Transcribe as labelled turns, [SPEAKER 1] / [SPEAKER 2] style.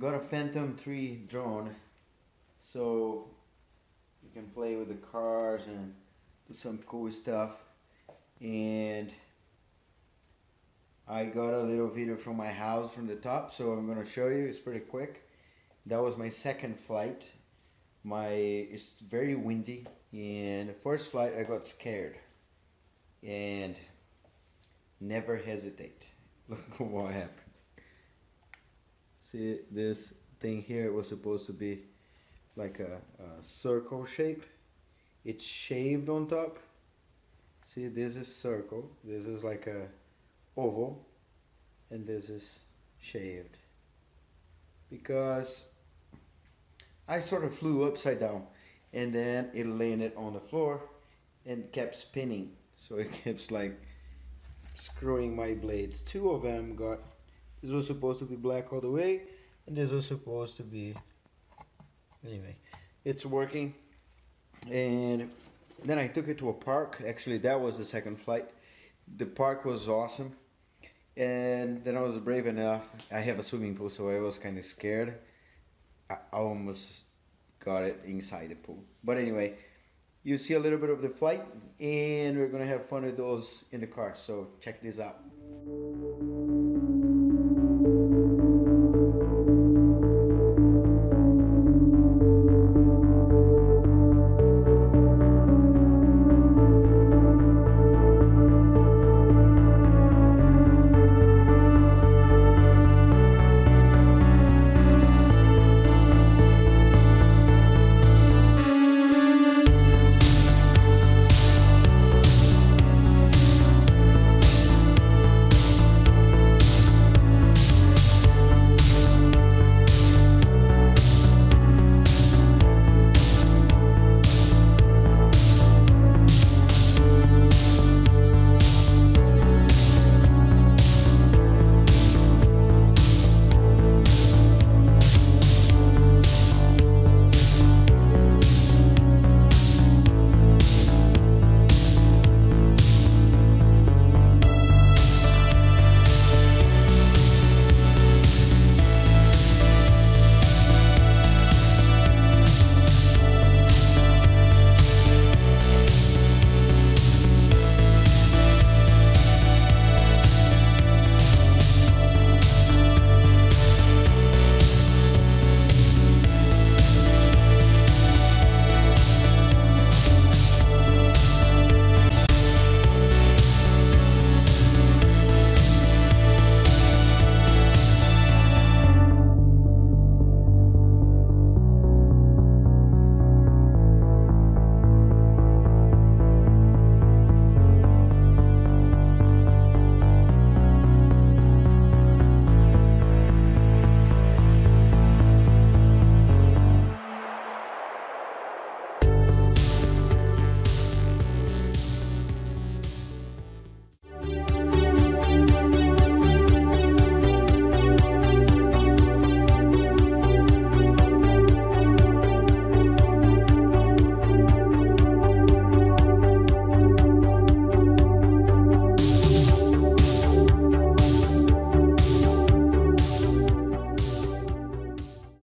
[SPEAKER 1] got a Phantom 3 drone, so you can play with the cars and do some cool stuff. And I got a little video from my house from the top, so I'm gonna show you. It's pretty quick. That was my second flight. It's very windy, and the first flight I got scared. And never hesitate. Look what happened. See this thing here? It was supposed to be like a circle shape. It's shaved on top. See, this is circle, this is like a oval, and this is shaved. Because I sort of flew upside down, and then it landed on the floor and kept spinning. So it keeps like screwing my blades. Two of them got, this was supposed to be black all the way, and this was supposed to be, anyway, it's working. And then I took it to a park. Actually, that was the second flight. The park was awesome. And then I was brave enough. I have a swimming pool, so I was kind of scared. I almost got it inside the pool. But anyway, you see a little bit of the flight, and we're gonna have fun with those in the car. So check this out.